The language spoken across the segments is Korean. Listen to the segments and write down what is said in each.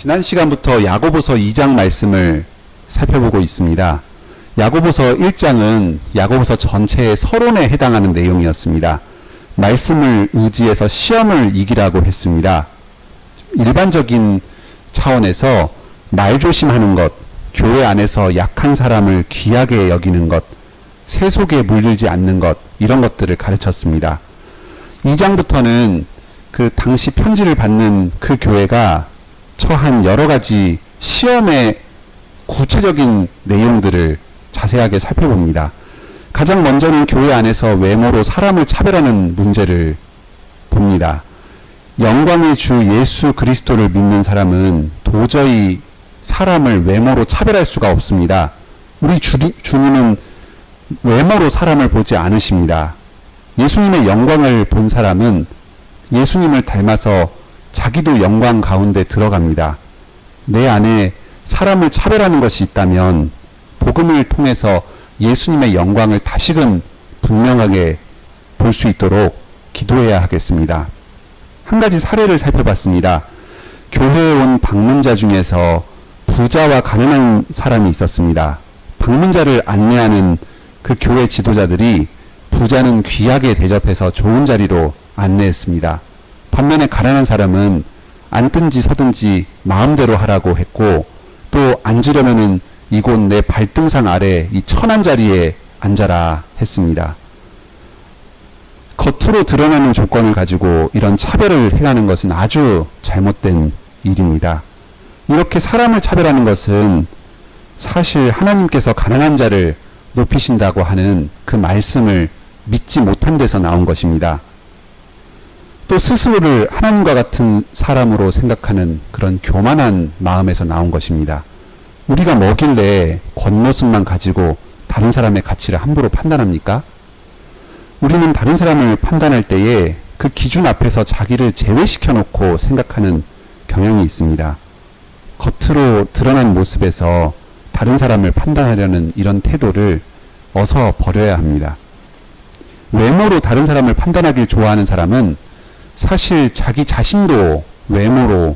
지난 시간부터 야고보서 2장 말씀을 살펴보고 있습니다. 야고보서 1장은 야고보서 전체의 서론에 해당하는 내용이었습니다. 말씀을 의지해서 시험을 이기라고 했습니다. 일반적인 차원에서 말조심하는 것, 교회 안에서 약한 사람을 귀하게 여기는 것, 세속에 물들지 않는 것, 이런 것들을 가르쳤습니다. 2장부터는 그 당시 편지를 받는 그 교회가 처한 여러 가지 시험의 구체적인 내용들을 자세하게 살펴봅니다. 가장 먼저는 교회 안에서 외모로 사람을 차별하는 문제를 봅니다. 영광의 주 예수 그리스도를 믿는 사람은 도저히 사람을 외모로 차별할 수가 없습니다. 우리 주님은 외모로 사람을 보지 않으십니다. 예수님의 영광을 본 사람은 예수님을 닮아서 자기도 영광 가운데 들어갑니다. 내 안에 사람을 차별하는 것이 있다면 복음을 통해서 예수님의 영광을 다시금 분명하게 볼 수 있도록 기도해야 하겠습니다. 한 가지 사례를 살펴봤습니다. 교회에 온 방문자 중에서 부자와 가난한 사람이 있었습니다. 방문자를 안내하는 그 교회 지도자들이 부자는 귀하게 대접해서 좋은 자리로 안내했습니다. 반면에 가난한 사람은 앉든지 서든지 마음대로 하라고 했고, 또 앉으려면은 이곳 내 발등상 아래 이 천한 자리에 앉아라 했습니다. 겉으로 드러나는 조건을 가지고 이런 차별을 행하는 것은 아주 잘못된 일입니다. 이렇게 사람을 차별하는 것은 사실 하나님께서 가난한 자를 높이신다고 하는 그 말씀을 믿지 못한 데서 나온 것입니다. 또 스스로를 하나님과 같은 사람으로 생각하는 그런 교만한 마음에서 나온 것입니다. 우리가 뭐길래 겉모습만 가지고 다른 사람의 가치를 함부로 판단합니까? 우리는 다른 사람을 판단할 때에 그 기준 앞에서 자기를 제외시켜 놓고 생각하는 경향이 있습니다. 겉으로 드러난 모습에서 다른 사람을 판단하려는 이런 태도를 어서 버려야 합니다. 외모로 다른 사람을 판단하길 좋아하는 사람은 사실 자기 자신도 외모로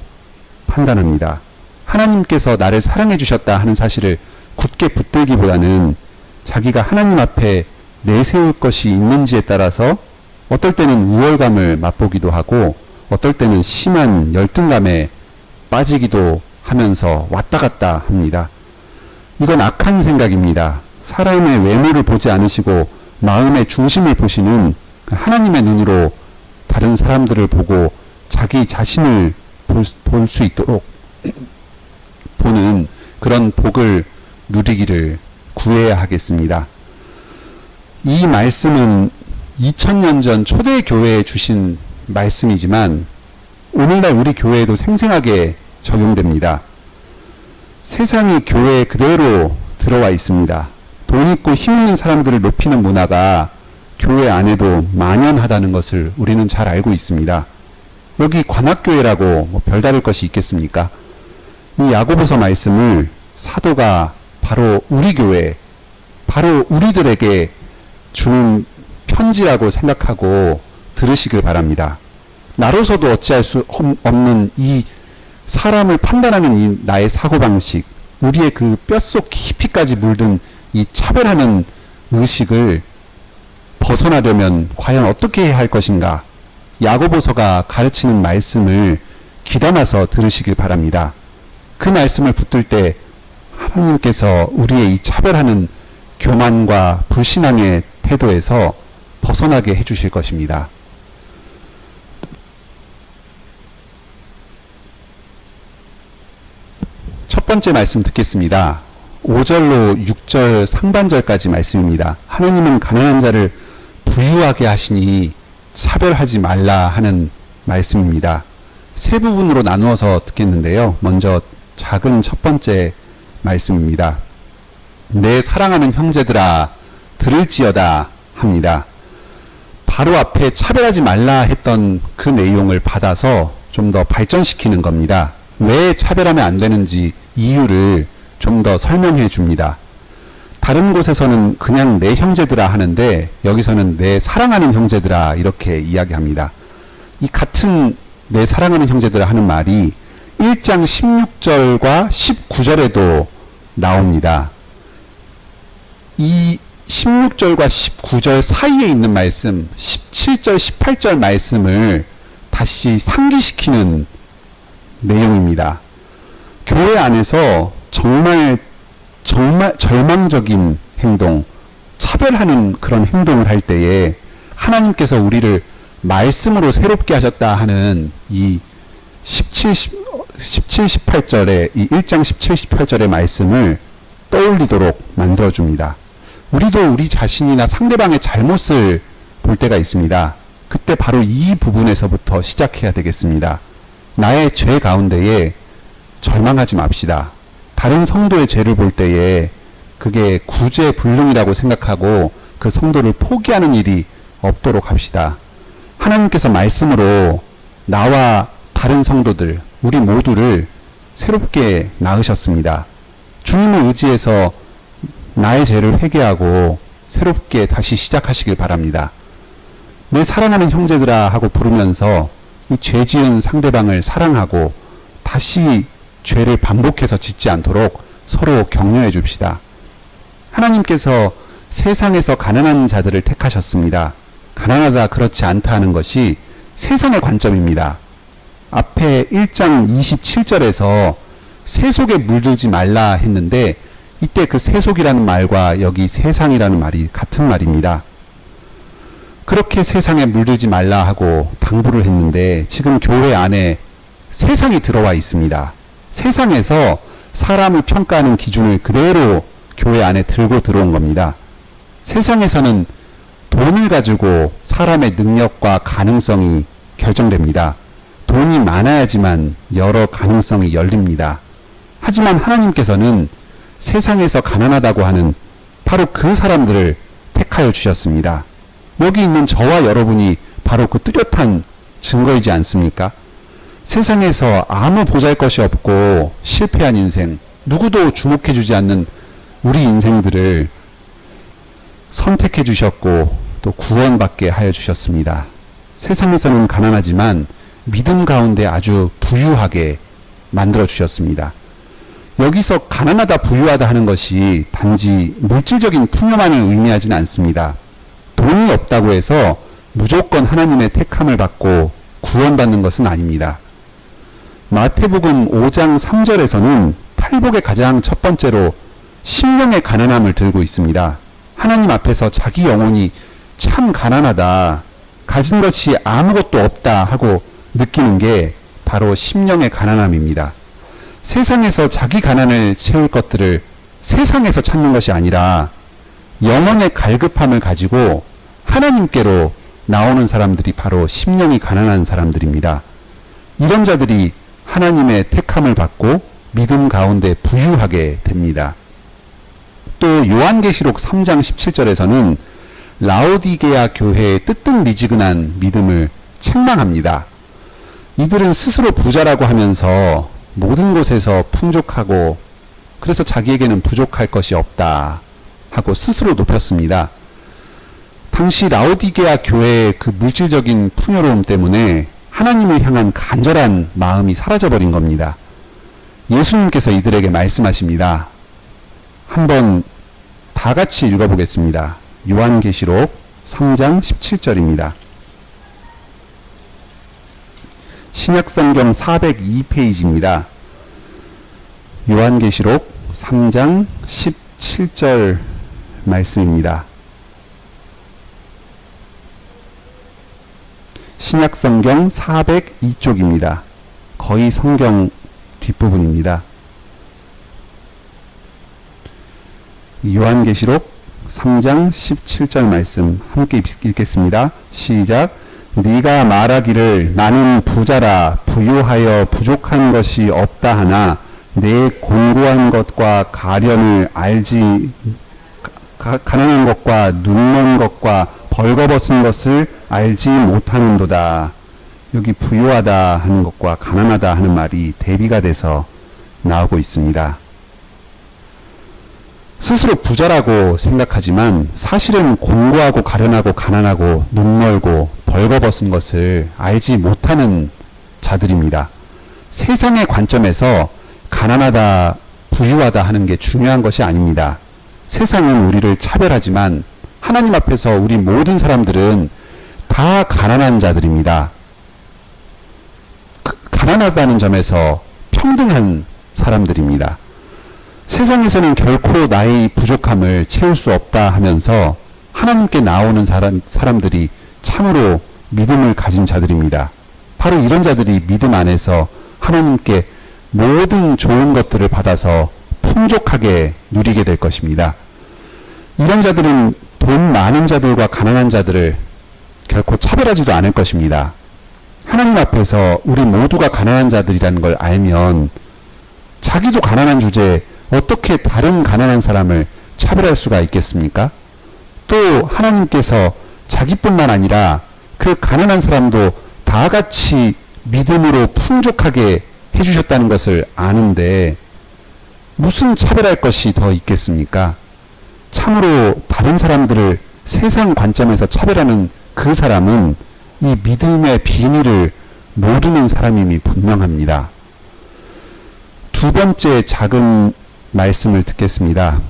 판단합니다. 하나님께서 나를 사랑해 주셨다 하는 사실을 굳게 붙들기보다는 자기가 하나님 앞에 내세울 것이 있는지에 따라서 어떨 때는 우월감을 맛보기도 하고 어떨 때는 심한 열등감에 빠지기도 하면서 왔다 갔다 합니다. 이건 악한 생각입니다. 사람의 외모를 보지 않으시고 마음의 중심을 보시는 하나님의 눈으로 다른 사람들을 보고 자기 자신을 볼 수 있도록 보는 그런 복을 누리기를 구해야 하겠습니다. 이 말씀은 2000년 전 초대교회에 주신 말씀이지만 오늘날 우리 교회에도 생생하게 적용됩니다. 세상이 교회에 그대로 들어와 있습니다. 돈 있고 힘 있는 사람들을 높이는 문화가 교회 안에도 만연하다는 것을 우리는 잘 알고 있습니다. 여기 관악교회라고 뭐 별다를 것이 있겠습니까? 이 야고보서 말씀을 사도가 바로 우리 교회, 바로 우리들에게 주는 편지라고 생각하고 들으시길 바랍니다. 나로서도 어찌할 수 없는 이 사람을 판단하는 이 나의 사고방식, 우리의 그 뼛속 깊이까지 물든 이 차별하는 의식을 벗어나려면 과연 어떻게 해야 할 것인가? 야고보서가 가르치는 말씀을 귀담아서 들으시길 바랍니다. 그 말씀을 붙들 때 하나님께서 우리의 이 차별하는 교만과 불신앙의 태도에서 벗어나게 해주실 것입니다. 첫 번째 말씀 듣겠습니다. 5절로 6절 상반절까지 말씀입니다. 하나님은 가난한 자를 부유하게 하시니 차별하지 말라 하는 말씀입니다. 세 부분으로 나누어서 듣겠는데요. 먼저 작은 첫 번째 말씀입니다. 내 사랑하는 형제들아 들을지어다 합니다. 바로 앞에 차별하지 말라 했던 그 내용을 받아서 좀 더 발전시키는 겁니다. 왜 차별하면 안 되는지 이유를 좀 더 설명해 줍니다. 다른 곳에서는 그냥 내 형제들아 하는데 여기서는 내 사랑하는 형제들아 이렇게 이야기합니다. 이 같은 내 사랑하는 형제들아 하는 말이 1장 16절과 19절에도 나옵니다. 이 16절과 19절 사이에 있는 말씀, 17절, 18절 말씀을 다시 상기시키는 내용입니다. 교회 안에서 정말 절망적인 행동, 차별하는 그런 행동을 할 때에 하나님께서 우리를 말씀으로 새롭게 하셨다 하는 이 17, 18절의 이 1장 17, 18절의 말씀을 떠올리도록 만들어줍니다. 우리도 우리 자신이나 상대방의 잘못을 볼 때가 있습니다. 그때 바로 이 부분에서부터 시작해야 되겠습니다. 나의 죄 가운데에 절망하지 맙시다. 다른 성도의 죄를 볼 때에 그게 구제불능이라고 생각하고 그 성도를 포기하는 일이 없도록 합시다. 하나님께서 말씀으로 나와 다른 성도들, 우리 모두를 새롭게 낳으셨습니다. 주님을 의지해서 나의 죄를 회개하고 새롭게 다시 시작하시길 바랍니다. 내 사랑하는 형제들아 하고 부르면서 이 죄 지은 상대방을 사랑하고 다시 죄를 반복해서 짓지 않도록 서로 격려해 줍시다. 하나님께서 세상에서 가난한 자들을 택하셨습니다. 가난하다 그렇지 않다 하는 것이 세상의 관점입니다. 앞에 1장 27절에서 세속에 물들지 말라 했는데 이때 그 세속이라는 말과 여기 세상이라는 말이 같은 말입니다. 그렇게 세상에 물들지 말라 하고 당부를 했는데 지금 교회 안에 세상이 들어와 있습니다. 세상에서 사람을 평가하는 기준을 그대로 교회 안에 들고 들어온 겁니다. 세상에서는 돈을 가지고 사람의 능력과 가능성이 결정됩니다. 돈이 많아야지만 여러 가능성이 열립니다. 하지만 하나님께서는 세상에서 가난하다고 하는 바로 그 사람들을 택하여 주셨습니다. 여기 있는 저와 여러분이 바로 그 뚜렷한 증거이지 않습니까? 세상에서 아무 보잘것이 없고 실패한 인생, 누구도 주목해주지 않는 우리 인생들을 선택해 주셨고 또 구원받게 하여 주셨습니다. 세상에서는 가난하지만 믿음 가운데 아주 부유하게 만들어 주셨습니다. 여기서 가난하다 부유하다 하는 것이 단지 물질적인 풍요만을 의미하지는 않습니다. 돈이 없다고 해서 무조건 하나님의 택함을 받고 구원받는 것은 아닙니다. 마태복음 5장 3절에서는 팔복의 가장 첫 번째로 심령의 가난함을 들고 있습니다. 하나님 앞에서 자기 영혼이 참 가난하다, 가진 것이 아무것도 없다 하고 느끼는 게 바로 심령의 가난함입니다. 세상에서 자기 가난을 채울 것들을 세상에서 찾는 것이 아니라 영혼의 갈급함을 가지고 하나님께로 나오는 사람들이 바로 심령이 가난한 사람들입니다. 이런 자들이 하나님의 택함을 받고 믿음 가운데 부유하게 됩니다. 또 요한계시록 3장 17절에서는 라오디게아 교회의 뜨뜻미지근한 믿음을 책망합니다. 이들은 스스로 부자라고 하면서 모든 곳에서 풍족하고 그래서 자기에게는 부족할 것이 없다 하고 스스로 높였습니다. 당시 라오디게아 교회의 그 물질적인 풍요로움 때문에 하나님을 향한 간절한 마음이 사라져버린 겁니다. 예수님께서 이들에게 말씀하십니다. 한번 다 같이 읽어보겠습니다. 요한계시록 3장 17절입니다. 신약성경 402페이지입니다. 요한계시록 3장 17절 말씀입니다. 신약성경 402쪽입니다. 거의 성경 뒷부분입니다. 요한계시록 3장 17절 말씀 함께 읽겠습니다. 시작. 네가 말하기를 나는 부자라 부유하여 부족한 것이 없다 하나 내 공고한 것과 가련을 알지 가난한 것과 눈먼 것과 벌거벗은 것을 알지 못하는도다. 여기 부유하다 하는 것과 가난하다 하는 말이 대비가 돼서 나오고 있습니다. 스스로 부자라고 생각하지만 사실은 공고하고 가련하고 가난하고 눈멀고 벌거벗은 것을 알지 못하는 자들입니다. 세상의 관점에서 가난하다, 부유하다 하는 게 중요한 것이 아닙니다. 세상은 우리를 차별하지만 하나님 앞에서 우리 모든 사람들은 다 가난한 자들입니다. 가난하다는 점에서 평등한 사람들입니다. 세상에서는 결코 나의 부족함을 채울 수 없다 하면서 하나님께 나오는 사람들이 참으로 믿음을 가진 자들입니다. 바로 이런 자들이 믿음 안에서 하나님께 모든 좋은 것들을 받아서 풍족하게 누리게 될 것입니다. 이런 자들은 돈 많은 자들과 가난한 자들을 결코 차별하지도 않을 것입니다. 하나님 앞에서 우리 모두가 가난한 자들이라는 걸 알면 자기도 가난한 주제에 어떻게 다른 가난한 사람을 차별할 수가 있겠습니까? 또 하나님께서 자기뿐만 아니라 그 가난한 사람도 다 같이 믿음으로 풍족하게 해주셨다는 것을 아는데 무슨 차별할 것이 더 있겠습니까? 참으로 다른 사람들을 세상 관점에서 차별하는 그 사람은 이 믿음의 비밀을 모르는 사람임이 분명합니다. 두 번째 작은 말씀을 듣겠습니다.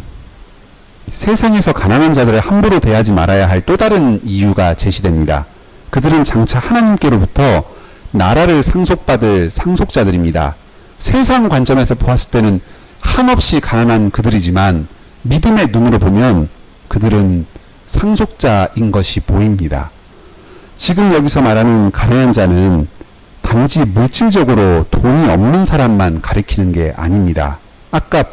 세상에서 가난한 자들을 함부로 대하지 말아야 할 또 다른 이유가 제시됩니다. 그들은 장차 하나님께로부터 나라를 상속받을 상속자들입니다. 세상 관점에서 보았을 때는 한없이 가난한 그들이지만 믿음의 눈으로 보면 그들은 상속자인 것이 보입니다. 지금 여기서 말하는 가난한 자는 단지 물질적으로 돈이 없는 사람만 가리키는 게 아닙니다. 아까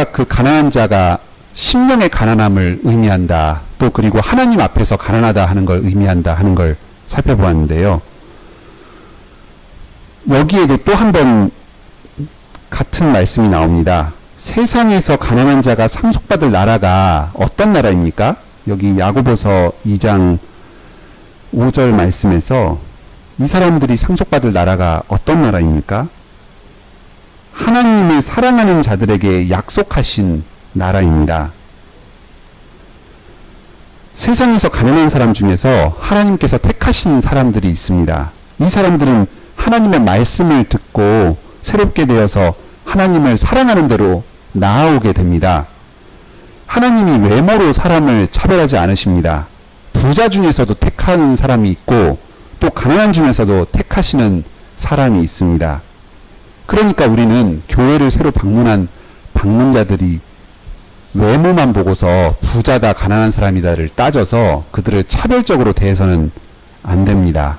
그 가난한 자가 심령의 가난함을 의미한다. 또 그리고 하나님 앞에서 가난하다 하는 걸 의미한다 하는 걸 살펴보았는데요. 여기에도 또 한 번 같은 말씀이 나옵니다. 세상에서 가난한 자가 상속받을 나라가 어떤 나라입니까? 여기 야고보서 2장 5절 말씀에서 이 사람들이 상속받을 나라가 어떤 나라입니까? 하나님을 사랑하는 자들에게 약속하신 나라입니다. 세상에서 가난한 사람 중에서 하나님께서 택하신 사람들이 있습니다. 이 사람들은 하나님의 말씀을 듣고 새롭게 되어서 하나님을 사랑하는 대로 나아오게 됩니다. 하나님이 외모로 사람을 차별하지 않으십니다. 부자 중에서도 택하는 사람이 있고 또 가난한 중에서도 택하시는 사람이 있습니다. 그러니까 우리는 교회를 새로 방문한 방문자들이 외모만 보고서 부자다 가난한 사람이다를 따져서 그들을 차별적으로 대해서는 안 됩니다.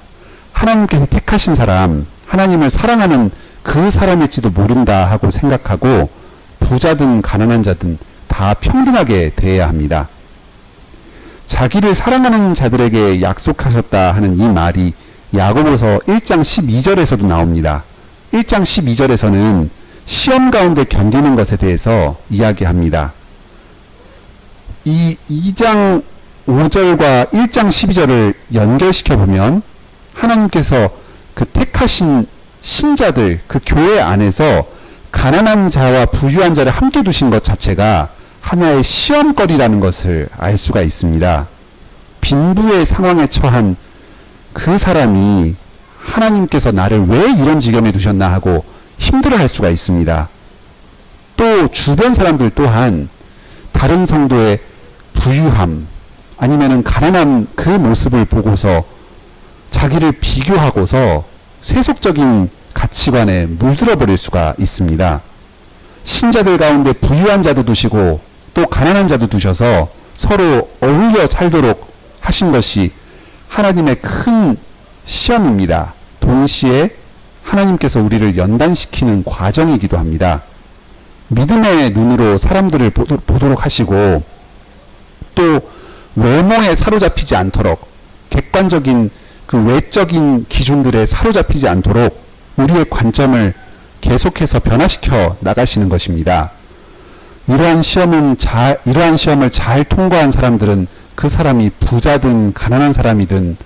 하나님께서 택하신 사람, 하나님을 사랑하는 그 사람일지도 모른다 하고 생각하고 부자든 가난한 자든 다 평등하게 대해야 합니다. 자기를 사랑하는 자들에게 약속하셨다 하는 이 말이 야고보서 1장 12절에서도 나옵니다. 1장 12절에서는 시험 가운데 견디는 것에 대해서 이야기합니다. 이 2장 5절과 1장 12절을 연결시켜 보면 하나님께서 그 택하신 신자들, 그 교회 안에서 가난한 자와 부유한 자를 함께 두신 것 자체가 하나의 시험거리라는 것을 알 수가 있습니다. 빈부의 상황에 처한 그 사람이 하나님께서 나를 왜 이런 지경에 두셨나 하고 힘들어할 수가 있습니다. 또 주변 사람들 또한 다른 성도의 부유함 아니면은 가난한 그 모습을 보고서 자기를 비교하고서 세속적인 가치관에 물들어 버릴 수가 있습니다. 신자들 가운데 부유한 자도 두시고 또 가난한 자도 두셔서 서로 어울려 살도록 하신 것이 하나님의 큰 시험입니다. 동시에 하나님께서 우리를 연단시키는 과정이기도 합니다. 믿음의 눈으로 사람들을 보도록 하시고 또 외모에 사로잡히지 않도록 객관적인 그 외적인 기준들에 사로잡히지 않도록 우리의 관점을 계속해서 변화시켜 나가시는 것입니다. 이러한 시험을 잘 통과한 사람들은 그 사람이 부자든 가난한 사람이든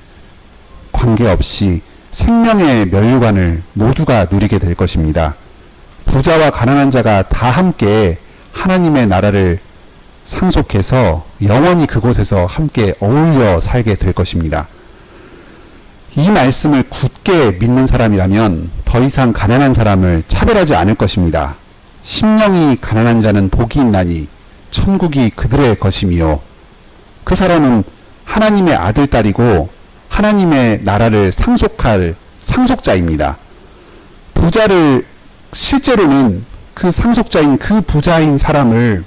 관계없이 생명의 면류관을 모두가 누리게 될 것입니다. 부자와 가난한 자가 다 함께 하나님의 나라를 상속해서 영원히 그곳에서 함께 어울려 살게 될 것입니다. 이 말씀을 굳게 믿는 사람이라면 더 이상 가난한 사람을 차별하지 않을 것입니다. 심령이 가난한 자는 복이 있나니 천국이 그들의 것이미요. 그 사람은 하나님의 아들, 딸이고 하나님의 나라를 상속할 상속자입니다. 부자를 실제로는 그 상속자인 그 부자인 사람을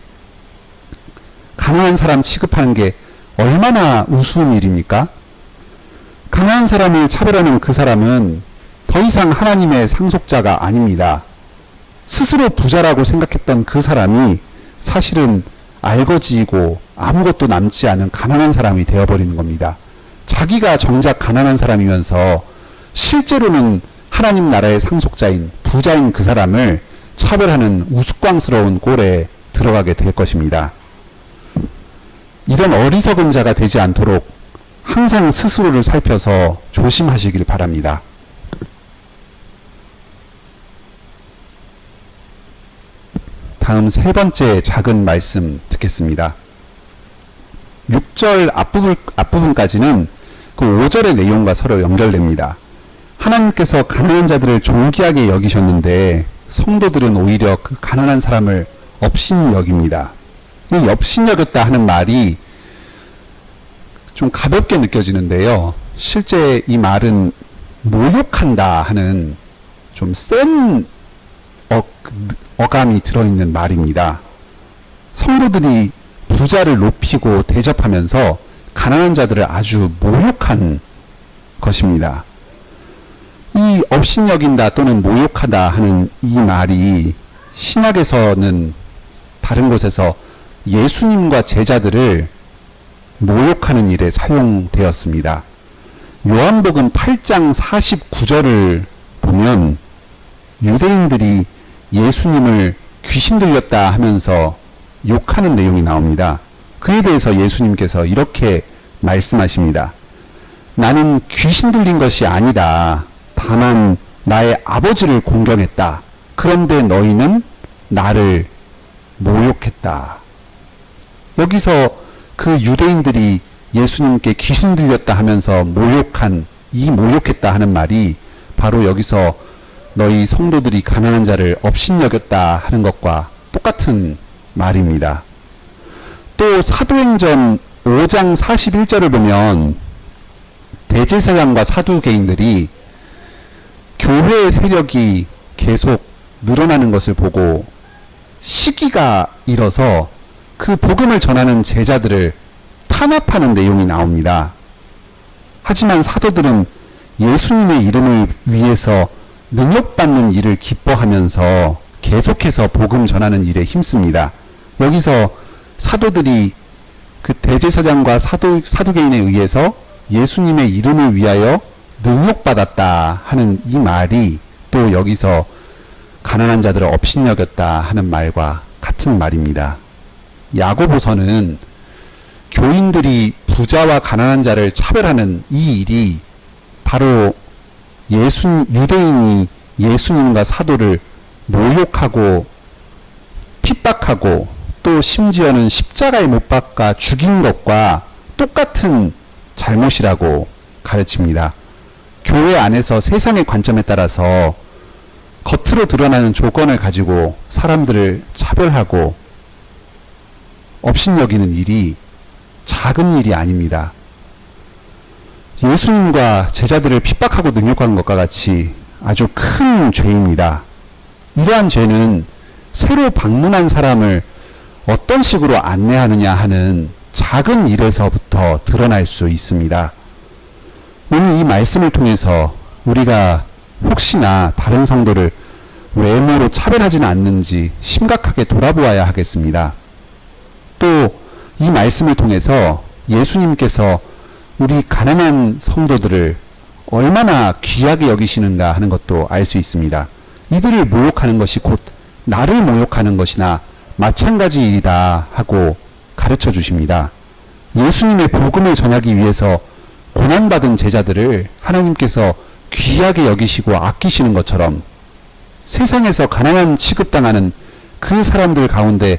가난한 사람 취급하는 게 얼마나 우스운 일입니까? 가난한 사람을 차별하는 그 사람은 더 이상 하나님의 상속자가 아닙니다. 스스로 부자라고 생각했던 그 사람이 사실은 알거지이고 아무것도 남지 않은 가난한 사람이 되어버리는 겁니다. 자기가 정작 가난한 사람이면서 실제로는 하나님 나라의 상속자인 부자인 그 사람을 차별하는 우스꽝스러운 꼴에 들어가게 될 것입니다. 이런 어리석은 자가 되지 않도록 항상 스스로를 살펴서 조심하시길 바랍니다. 다음 세 번째 작은 말씀 듣겠습니다. 6절 앞부분까지는 그 5절의 내용과 서로 연결됩니다. 하나님께서 가난한 자들을 존귀하게 여기셨는데 성도들은 오히려 그 가난한 사람을 업신여깁니다. 이 업신여겼다 하는 말이 좀 가볍게 느껴지는데요. 실제 이 말은 모욕한다 하는 좀 센 어감이 들어있는 말입니다. 성도들이 부자를 높이고 대접하면서 가난한 자들을 아주 모욕한 것입니다. 이 업신여긴다 또는 모욕하다 하는 이 말이 신약에서는 다른 곳에서 예수님과 제자들을 모욕하는 일에 사용되었습니다. 요한복음 8장 49절을 보면 유대인들이 예수님을 귀신 들렸다 하면서 욕하는 내용이 나옵니다. 그에 대해서 예수님께서 이렇게 말씀하십니다. 나는 귀신 들린 것이 아니다. 다만 나의 아버지를 공경했다. 그런데 너희는 나를 모욕했다. 여기서 그 유대인들이 예수님께 귀신 들렸다 하면서 모욕한 이 모욕했다 하는 말이 바로 여기서 너희 성도들이 가난한 자를 업신여겼다 하는 것과 똑같은 말입니다. 또 사도행전 5장 41절을 보면 대제사장과 사두개인들이 교회의 세력이 계속 늘어나는 것을 보고 시기가 일어서 그 복음을 전하는 제자들을 탄압하는 내용이 나옵니다. 하지만 사도들은 예수님의 이름을 위해서 능력받는 일을 기뻐하면서 계속해서 복음 전하는 일에 힘씁니다. 여기서 사도들이 그 대제사장과 사두개인에 의해서 예수님의 이름을 위하여 능력받았다 하는 이 말이 또 여기서 가난한 자들을 업신여겼다 하는 말과 같은 말입니다. 야고보서는 교인들이 부자와 가난한 자를 차별하는 이 일이 바로 유대인이 예수님과 사도를 모욕하고 핍박하고 또 심지어는 십자가에 못 박아 죽인 것과 똑같은 잘못이라고 가르칩니다. 교회 안에서 세상의 관점에 따라서 겉으로 드러나는 조건을 가지고 사람들을 차별하고 업신여기는 일이 작은 일이 아닙니다. 예수님과 제자들을 핍박하고 능욕하는 것과 같이 아주 큰 죄입니다. 이러한 죄는 새로 방문한 사람을 어떤 식으로 안내하느냐 하는 작은 일에서부터 드러날 수 있습니다. 오늘 이 말씀을 통해서 우리가 혹시나 다른 성도를 외모로 차별하지는 않는지 심각하게 돌아보아야 하겠습니다. 또 이 말씀을 통해서 예수님께서 우리 가난한 성도들을 얼마나 귀하게 여기시는가 하는 것도 알 수 있습니다. 이들을 모욕하는 것이 곧 나를 모욕하는 것이나 마찬가지 일이다 하고 가르쳐 주십니다. 예수님의 복음을 전하기 위해서 고난받은 제자들을 하나님께서 귀하게 여기시고 아끼시는 것처럼 세상에서 가난한 취급당하는 그 사람들 가운데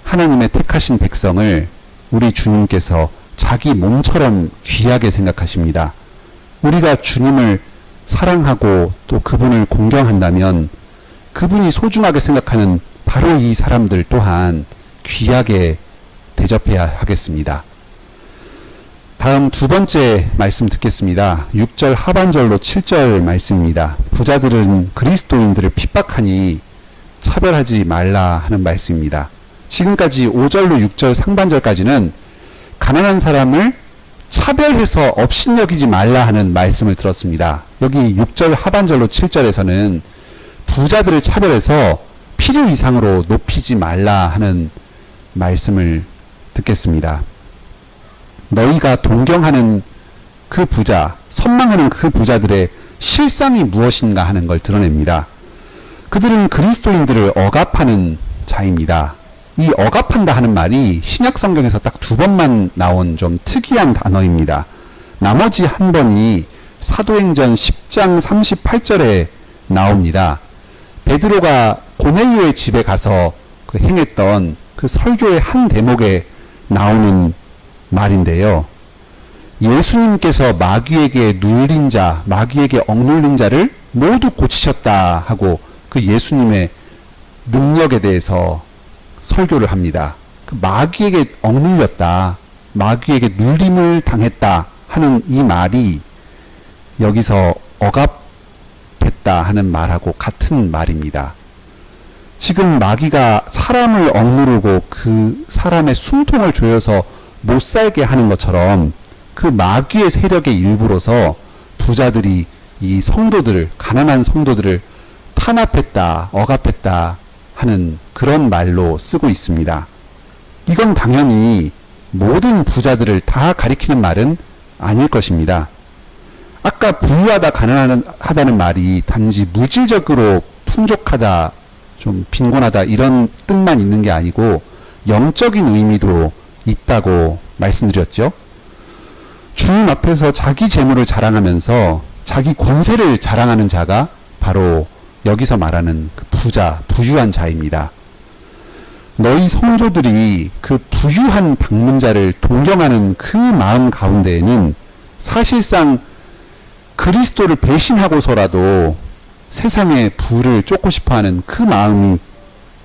하나님의 택하신 백성을 우리 주님께서 자기 몸처럼 귀하게 생각하십니다. 우리가 주님을 사랑하고 또 그분을 공경한다면 그분이 소중하게 생각하는 바로 이 사람들 또한 귀하게 대접해야 하겠습니다. 다음 두 번째 말씀 듣겠습니다. 6절 하반절로 7절 말씀입니다. 부자들은 그리스도인들을 핍박하니 차별하지 말라 하는 말씀입니다. 지금까지 5절로 6절 상반절까지는 가난한 사람을 차별해서 업신여기지 말라 하는 말씀을 들었습니다. 여기 6절 하반절로 7절에서는 부자들을 차별해서 필요 이상으로 높이지 말라 하는 말씀을 듣겠습니다. 너희가 동경하는 그 부자, 선망하는 그 부자들의 실상이 무엇인가 하는 걸 드러냅니다. 그들은 그리스도인들을 억압하는 자입니다. 이 억압한다 하는 말이 신약 성경에서 딱 두 번만 나온 좀 특이한 단어입니다. 나머지 한 번이 사도행전 10장 38절에 나옵니다. 베드로가 고넬료의 집에 가서 행했던 그 설교의 한 대목에 나오는 말인데요. 예수님께서 마귀에게 눌린 자, 마귀에게 억눌린 자를 모두 고치셨다 하고 그 예수님의 능력에 대해서 설교를 합니다. 그 마귀에게 억눌렸다, 마귀에게 눌림을 당했다 하는 이 말이 여기서 억압했다 하는 말하고 같은 말입니다. 지금 마귀가 사람을 억누르고 그 사람의 숨통을 조여서 못 살게 하는 것처럼 그 마귀의 세력의 일부로서 부자들이 이 성도들을, 가난한 성도들을 탄압했다, 억압했다 하는 그런 말로 쓰고 있습니다. 이건 당연히 모든 부자들을 다 가리키는 말은 아닐 것입니다. 아까 부유하다, 가난하다는 말이 단지 물질적으로 풍족하다, 좀 빈곤하다 이런 뜻만 있는 게 아니고 영적인 의미도 있다고 말씀드렸죠. 주님 앞에서 자기 재물을 자랑하면서 자기 권세를 자랑하는 자가 바로 여기서 말하는 그 부자, 부유한 자입니다. 너희 성도들이 그 부유한 방문자를 동경하는 그 마음 가운데에는 사실상 그리스도를 배신하고서라도 세상의 부를 쫓고 싶어하는 그 마음이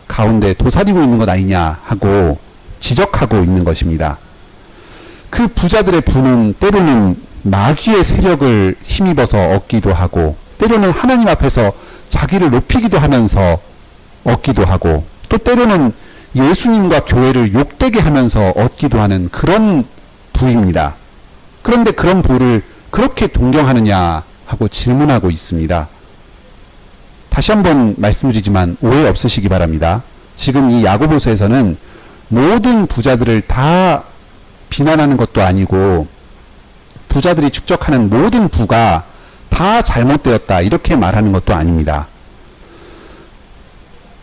가운데 도사리고 있는 것 아니냐 하고 지적하고 있는 것입니다. 그 부자들의 부는 때로는 마귀의 세력을 힘입어서 얻기도 하고, 때로는 하나님 앞에서 자기를 높이기도 하면서 얻기도 하고, 또 때로는 예수님과 교회를 욕되게 하면서 얻기도 하는 그런 부입니다. 그런데 그런 부를 그렇게 동경하느냐 하고 질문하고 있습니다. 다시 한번 말씀드리지만 오해 없으시기 바랍니다. 지금 이 야고보서에서는 모든 부자들을 다 비난하는 것도 아니고 부자들이 축적하는 모든 부가 다 잘못되었다 이렇게 말하는 것도 아닙니다.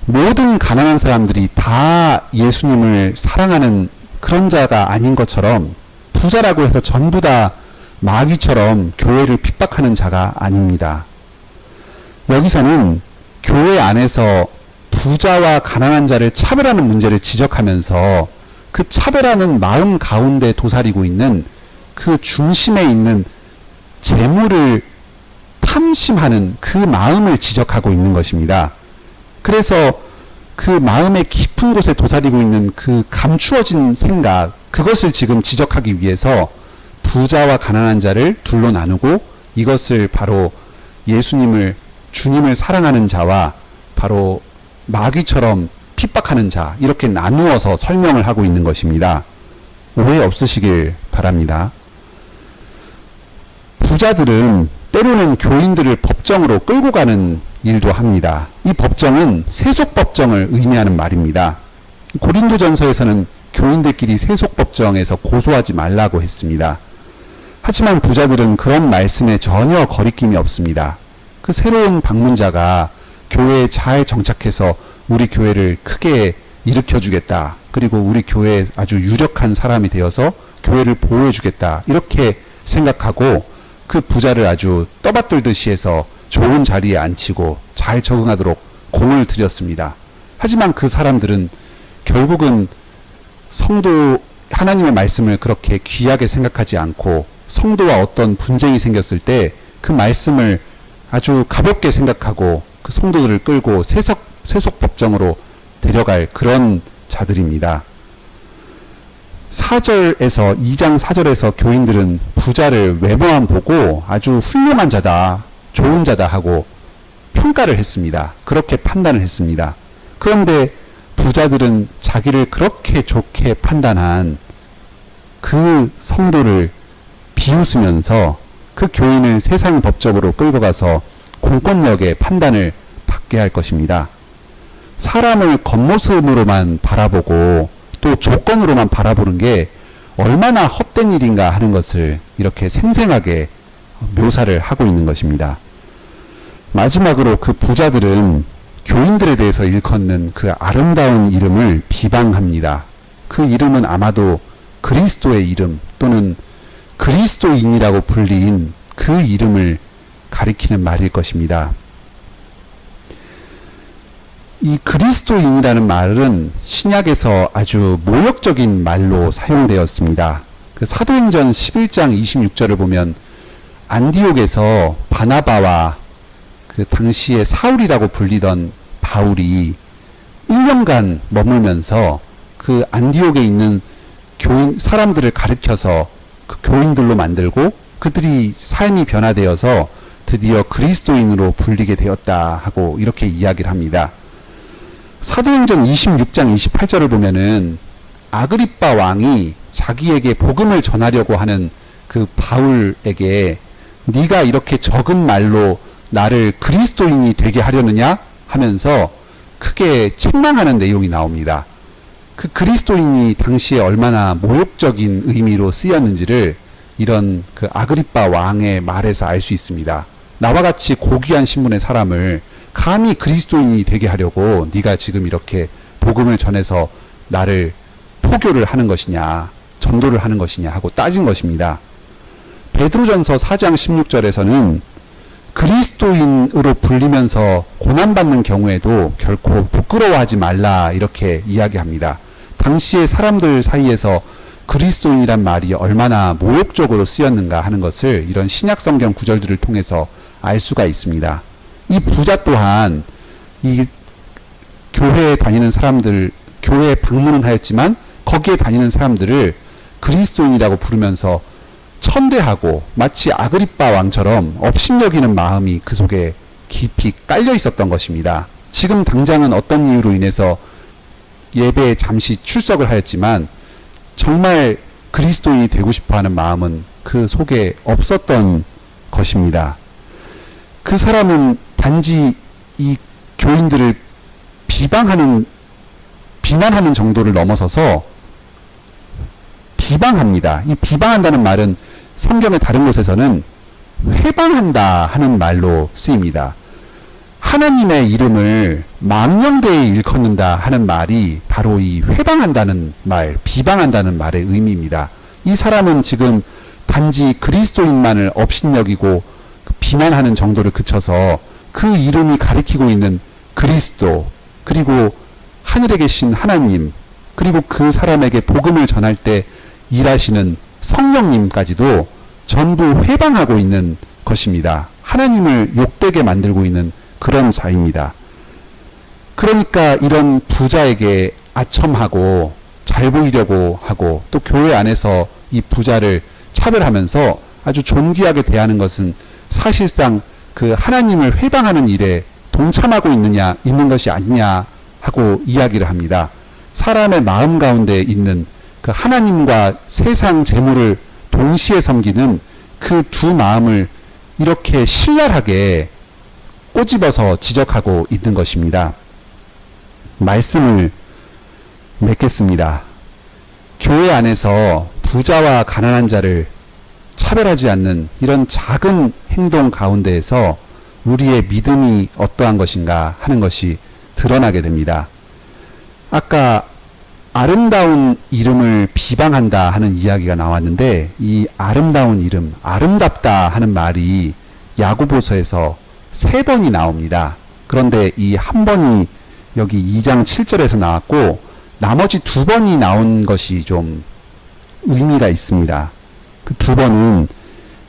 모든 가난한 사람들이 다 예수님을 사랑하는 그런 자가 아닌 것처럼 부자라고 해서 전부 다 마귀처럼 교회를 핍박하는 자가 아닙니다. 여기서는 교회 안에서 부자와 가난한 자를 차별하는 문제를 지적하면서 그 차별하는 마음 가운데 도사리고 있는 그 중심에 있는 재물을 탐심하는 그 마음을 지적하고 있는 것입니다. 그래서 그 마음의 깊은 곳에 도사리고 있는 그 감추어진 생각, 그것을 지금 지적하기 위해서 부자와 가난한 자를 둘로 나누고 이것을 바로 예수님을, 주님을 사랑하는 자와 바로 마귀처럼 핍박하는 자, 이렇게 나누어서 설명을 하고 있는 것입니다. 오해 없으시길 바랍니다. 부자들은 때로는 교인들을 법정으로 끌고 가는 일도 합니다. 이 법정은 세속법정을 의미하는 말입니다. 고린도전서에서는 교인들끼리 세속법정에서 고소하지 말라고 했습니다. 하지만 부자들은 그런 말씀에 전혀 거리낌이 없습니다. 그 새로운 방문자가 교회에 잘 정착해서 우리 교회를 크게 일으켜주겠다, 그리고 우리 교회에 아주 유력한 사람이 되어서 교회를 보호해주겠다 이렇게 생각하고 그 부자를 아주 떠받들듯이 해서 좋은 자리에 앉히고 잘 적응하도록 공을 들였습니다. 하지만 그 사람들은 결국은 성도 하나님의 말씀을 그렇게 귀하게 생각하지 않고 성도와 어떤 분쟁이 생겼을 때 그 말씀을 아주 가볍게 생각하고 그 성도들을 끌고 세속 법정으로 데려갈 그런 자들입니다. 4절에서 2장 4절에서 교인들은 부자를 외모만 보고 아주 훌륭한 자다, 좋은 자다 하고 평가를 했습니다. 그렇게 판단을 했습니다. 그런데 부자들은 자기를 그렇게 좋게 판단한 그 성도를 비웃으면서 그 교인을 세상 법적으로 끌고 가서 공권력의 판단을 받게 할 것입니다. 사람을 겉모습으로만 바라보고 또 조건으로만 바라보는 게 얼마나 헛된 일인가 하는 것을 이렇게 생생하게 묘사를 하고 있는 것입니다. 마지막으로 그 부자들은 교인들에 대해서 일컫는 그 아름다운 이름을 비방합니다. 그 이름은 아마도 그리스도의 이름 또는 그리스도인이라고 불린 그 이름을 가리키는 말일 것입니다. 이 그리스도인이라는 말은 신약에서 아주 모욕적인 말로 사용되었습니다. 그 사도행전 11장 26절을 보면 안디옥에서 바나바와 그 당시에 사울이라고 불리던 바울이 1년간 머물면서 그 안디옥에 있는 교인 사람들을 가르쳐서 그 교인들로 만들고 그들이 삶이 변화되어서 드디어 그리스도인으로 불리게 되었다 하고 이렇게 이야기를 합니다. 사도행전 26장 28절을 보면은 아그리빠 왕이 자기에게 복음을 전하려고 하는 그 바울에게 네가 이렇게 적은 말로 나를 그리스도인이 되게 하려느냐 하면서 크게 책망하는 내용이 나옵니다. 그 그리스도인이 당시에 얼마나 모욕적인 의미로 쓰였는지를 이런 그 아그리빠 왕의 말에서 알 수 있습니다. 나와 같이 고귀한 신분의 사람을 감히 그리스도인이 되게 하려고 네가 지금 이렇게 복음을 전해서 나를 포교를 하는 것이냐, 전도를 하는 것이냐 하고 따진 것입니다. 베드로전서 4장 16절에서는 그리스도인으로 불리면서 고난받는 경우에도 결코 부끄러워하지 말라 이렇게 이야기합니다. 당시의 사람들 사이에서 그리스도인이란 말이 얼마나 모욕적으로 쓰였는가 하는 것을 이런 신약 성경 구절들을 통해서 알 수가 있습니다. 이 부자 또한 이 교회에 다니는 사람들, 교회에 방문은 하였지만 거기에 다니는 사람들을 그리스도인이라고 부르면서 천대하고 마치 아그리빠 왕처럼 업신여기는 마음이 그 속에 깊이 깔려 있었던 것입니다. 지금 당장은 어떤 이유로 인해서 예배에 잠시 출석을 하였지만 정말 그리스도인이 되고 싶어하는 마음은 그 속에 없었던 것입니다. 그 사람은 단지 이 교인들을 비난하는 정도를 넘어서서 비방합니다. 이 비방한다는 말은 성경의 다른 곳에서는 회방한다 하는 말로 쓰입니다. 하나님의 이름을 망령되이 일컫는다 하는 말이 바로 이 회방한다는 말, 비방한다는 말의 의미입니다. 이 사람은 지금 단지 그리스도인만을 업신여기고 비난하는 정도를 그쳐서 그 이름이 가리키고 있는 그리스도, 그리고 하늘에 계신 하나님, 그리고 그 사람에게 복음을 전할 때 일하시는 성령님까지도 전부 회방하고 있는 것입니다. 하나님을 욕되게 만들고 있는 그런 자입니다. 그러니까 이런 부자에게 아첨하고 잘 보이려고 하고 또 교회 안에서 이 부자를 차별하면서 아주 존귀하게 대하는 것은 사실상 그 하나님을 회방하는 일에 동참하고 있는 것이 아니냐 하고 이야기를 합니다. 사람의 마음 가운데 있는 그 하나님과 세상 재물을 동시에 섬기는 그 두 마음을 이렇게 신랄하게 꼬집어서 지적하고 있는 것입니다. 말씀을 맺겠습니다. 교회 안에서 부자와 가난한 자를 차별하지 않는 이런 작은 행동 가운데에서 우리의 믿음이 어떠한 것인가 하는 것이 드러나게 됩니다. 아까 아름다운 이름을 비방한다 하는 이야기가 나왔는데 이 아름다운 이름, 아름답다 하는 말이 야고보서에서 3번이 나옵니다. 그런데 이 한 번이 여기 2장 7절에서 나왔고 나머지 2번이 나온 것이 좀 의미가 있습니다. 그 2번은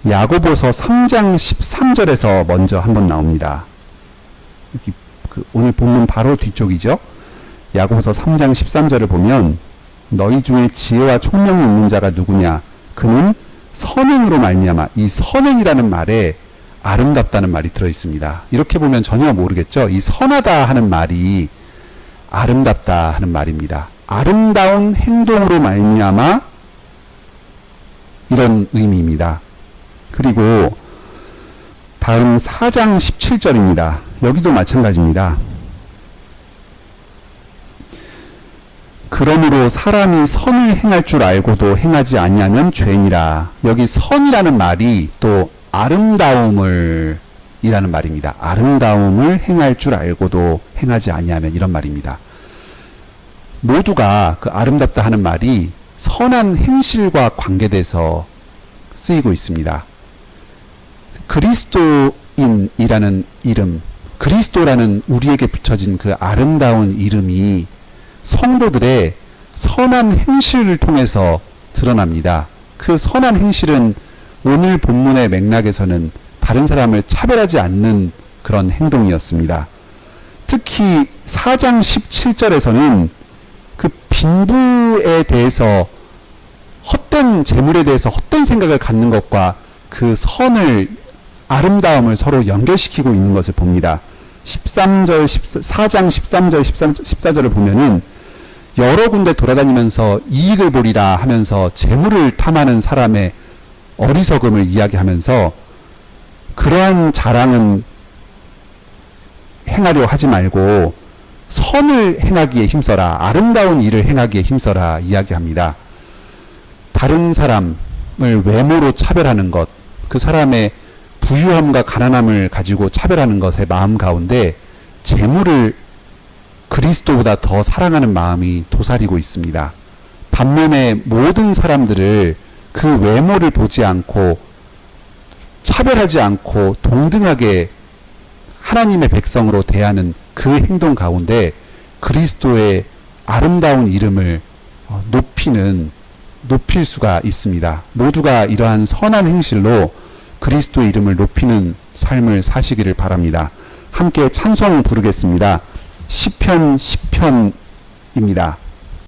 야고보서 3장 13절에서 먼저 한번 나옵니다. 여기 오늘 본문 바로 뒤쪽이죠. 야고보서 3장 13절을 보면 너희 중에 지혜와 총명이 있는 자가 누구냐? 그는 선행으로 말미암아. 이 선행이라는 말에 아름답다는 말이 들어있습니다. 이렇게 보면 전혀 모르겠죠. 이 선하다 하는 말이 아름답다 하는 말입니다. 아름다운 행동으로 말미암아 이런 의미입니다. 그리고 다음 4장 17절입니다. 여기도 마찬가지입니다. 그러므로 사람이 선을 행할 줄 알고도 행하지 아니하면 죄니라. 여기 선이라는 말이 또 아름다움을 이라는 말입니다. 아름다움을 행할 줄 알고도 행하지 아니하면 이런 말입니다. 모두가 그 아름답다 하는 말이 선한 행실과 관계돼서 쓰이고 있습니다. 그리스도인이라는 이름, 그리스도라는 우리에게 붙여진 그 아름다운 이름이 성도들의 선한 행실을 통해서 드러납니다. 그 선한 행실은 오늘 본문의 맥락에서는 다른 사람을 차별하지 않는 그런 행동이었습니다. 특히 4장 17절에서는 그 빈부에 대해서 헛된 재물에 대해서 헛된 생각을 갖는 것과 그 선을 아름다움을 서로 연결시키고 있는 것을 봅니다. 4장 13절 14절을 보면은 여러 군데 돌아다니면서 이익을 보리라 하면서 재물을 탐하는 사람의 어리석음을 이야기하면서 그러한 자랑은 행하려 하지 말고 선을 행하기에 힘써라. 아름다운 일을 행하기에 힘써라 이야기합니다. 다른 사람을 외모로 차별하는 것, 그 사람의 부유함과 가난함을 가지고 차별하는 것의 마음 가운데 재물을 그리스도보다 더 사랑하는 마음이 도사리고 있습니다. 반면에 모든 사람들을 그 외모를 보지 않고 차별하지 않고 동등하게 하나님의 백성으로 대하는 그 행동 가운데 그리스도의 아름다운 이름을 높일 수가 있습니다. 모두가 이러한 선한 행실로 그리스도의 이름을 높이는 삶을 사시기를 바랍니다. 함께 찬송 부르겠습니다. 시편 10편입니다.